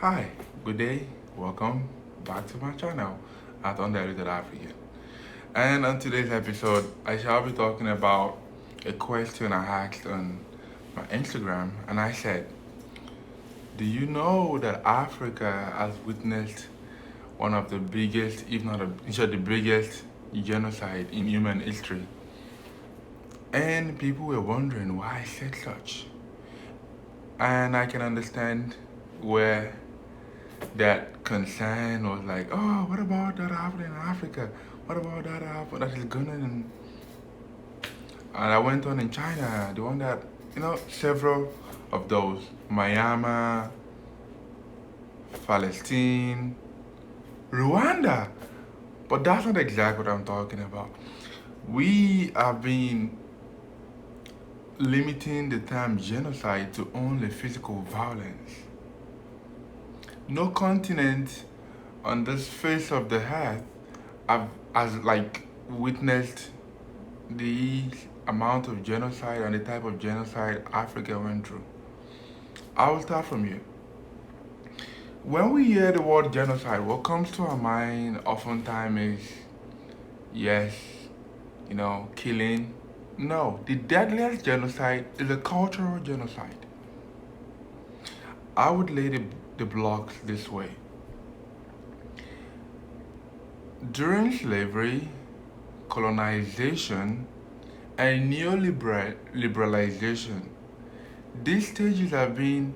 Hi, good day, welcome back to my channel at Underdeveloped African. And on today's episode, I shall be talking about a question I asked on my Instagram, and I said, do you know that Africa has witnessed one of the biggest, if not the biggest, genocide in human history? And people were wondering why I said such. And I can understand where that concern was like, oh, what about that happening in Africa? What about that is going on? And I went on in China, the one that, several of those, Myanmar, Palestine, Rwanda. But that's not exactly what I'm talking about. We have been limiting the term genocide to only physical violence. No continent on this face of the earth has like witnessed the amount of genocide and the type of genocide Africa went through. I will start from you. When we hear the word genocide, what comes to our mind oftentimes is yes, killing. No, the deadliest genocide is a cultural genocide. I would lay the blocks this way. During slavery, colonization, and neoliberalization, these stages have been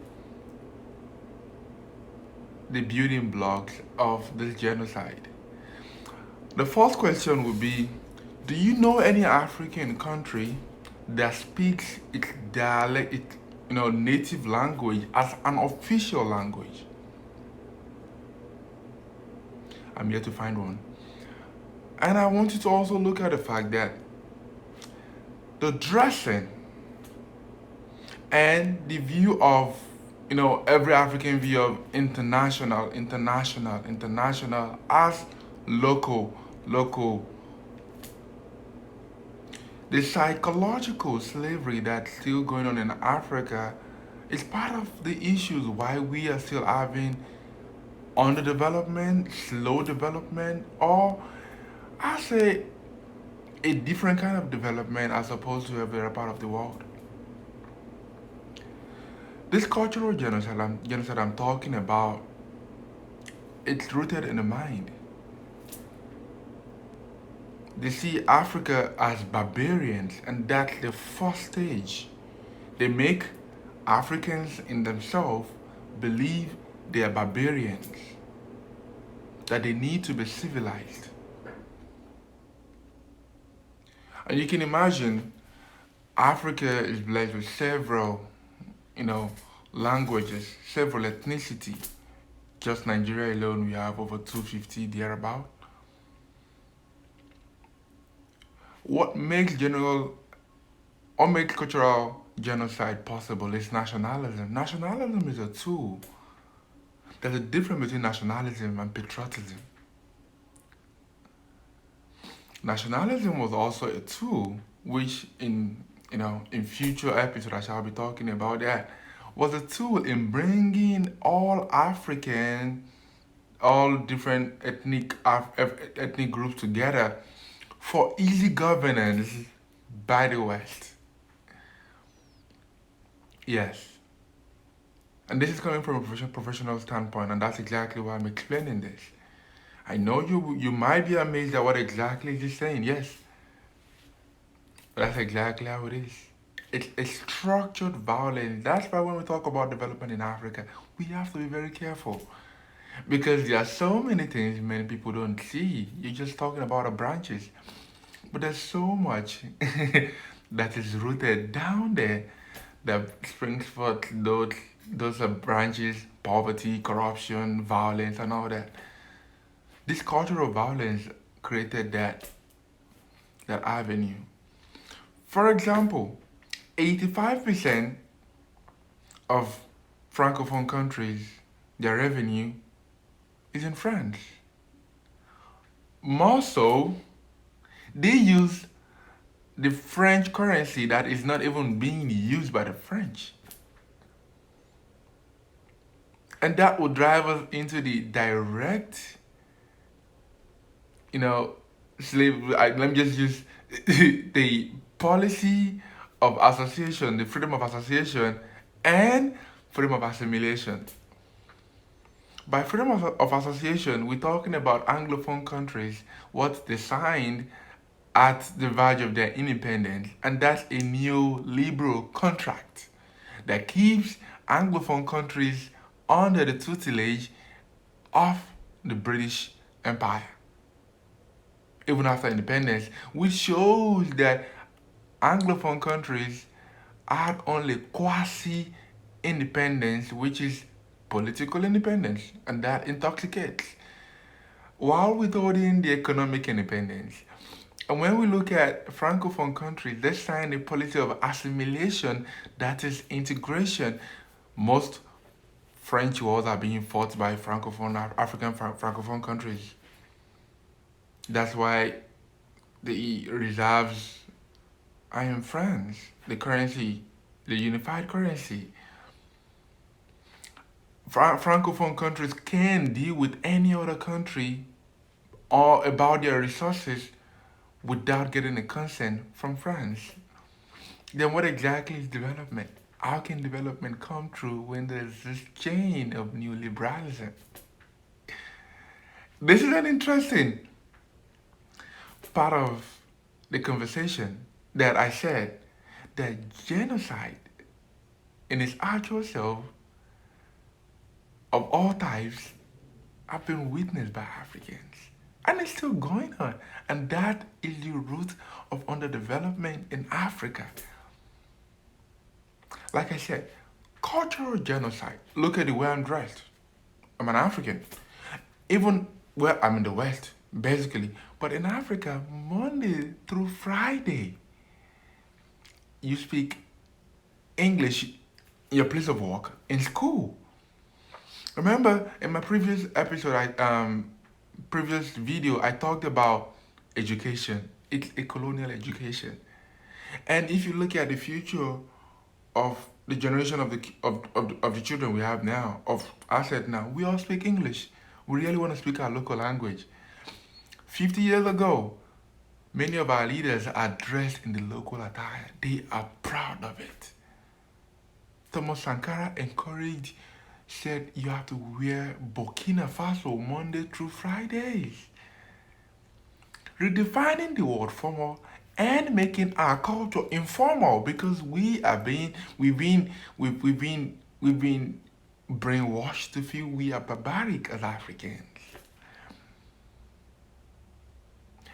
the building blocks of this genocide. The first question would be, do you know any African country that speaks its dialect, its native language as an official language? I'm yet to find one. And I want you to also look at the fact that the dressing and the view of every African view of international as local. The psychological slavery that's still going on in Africa is part of the issues why we are still having underdevelopment, slow development, or I say a different kind of development as opposed to every other part of the world. This cultural genocide I'm talking about, it's rooted in the mind. They see Africa as barbarians, and that's the first stage. They make Africans in themselves believe they are barbarians, that they need to be civilized. And you can imagine Africa is blessed with several, languages, several ethnicity. Just Nigeria alone, we have over 250 thereabout. What makes cultural genocide possible is nationalism. Nationalism is a tool. There's a difference between nationalism and patriotism. Nationalism was also a tool which in future episodes I shall be talking about that was a tool in bringing all African, all different ethnic groups together for easy governance by the West. Yes. And this is coming from a professional standpoint, and that's exactly why I'm explaining this. I know you might be amazed at what exactly he's saying, yes. But that's exactly how it is. It's a structured violence. That's why when we talk about development in Africa, we have to be very careful. Because there are so many things many people don't see. You're just talking about the branches. But there's so much that is rooted down there that springs forth those are branches, poverty, corruption, violence, and all that. This cultural violence created that avenue. For example, 85% of francophone countries, their revenue is in France. More so, they use the French currency that is not even being used by the French. And that will drive us into the direct, you know, let me just use the policy of association, the freedom of association, and freedom of assimilation. By freedom of association, we're talking about Anglophone countries, what they signed at the verge of their independence, and that's a neoliberal contract that keeps Anglophone countries under the tutelage of the British Empire, even after independence, which shows that Anglophone countries had only quasi independence, which is political independence, and that intoxicates, while withholding the economic independence. And when we look at Francophone countries, they sign a policy of assimilation, that is integration. Most French wars are being fought by Francophone, African Francophone countries. That's why the reserves are in France, the currency, the unified currency. Francophone countries can deal with any other country or about their resources without getting a consent from France. Then what exactly is development? How can development come true when there's this chain of neoliberalism? This is an interesting part of the conversation that I said that genocide in its actual self of all types have been witnessed by Africans. And it's still going on. And that is the root of underdevelopment in Africa. Like I said, cultural genocide. Look at the way I'm dressed. I'm an African. Even, well, I'm in the West, basically. But in Africa, Monday through Friday, you speak English in your place of work, in school. Remember, in my previous episode, previous video, I talked about education. It's a colonial education. And if you look at the future of the generation of the children we have now, of us now, we all speak English. We really want to speak our local language. 50 years ago, many of our leaders are dressed in the local attire. They are proud of it. Thomas Sankara said you have to wear Burkina Faso Monday through Fridays. Redefining the word formal and making our culture informal, because we've been brainwashed to feel we are barbaric as Africans.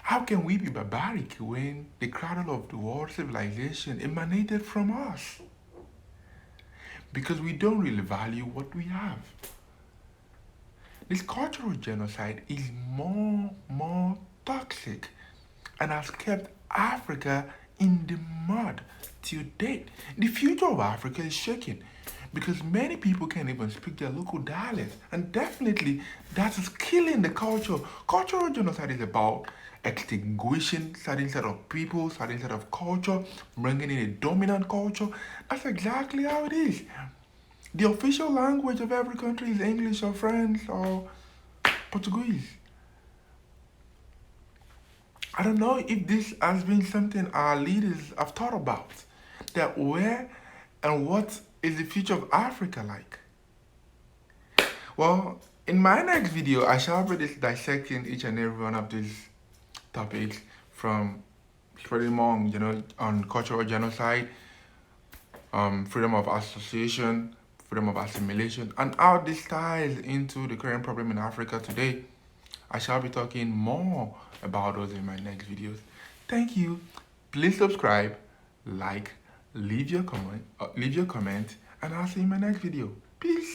How can we be barbaric when the cradle of the world civilization emanated from us? Because we don't really value what we have. This cultural genocide is more toxic and has kept Africa in the mud till date. The future of Africa is shaking because many people can't even speak their local dialect, and definitely that is killing the culture. Cultural genocide is about extinguishing certain set of people, certain set of culture, bringing in a dominant culture. That's exactly how it is. The official language of every country is English or French or Portuguese. I don't know if this has been something our leaders have thought about. That where and what is the future of Africa like? Well, in my next video, I shall be dissecting each and every one of these topics, from spreading more, on cultural genocide, freedom of association, freedom of assimilation, and how this ties into the current problem in Africa today. I shall be talking more about those in my next videos. Thank you. Please subscribe, like, leave your comment, and I'll see you in my next video. Peace.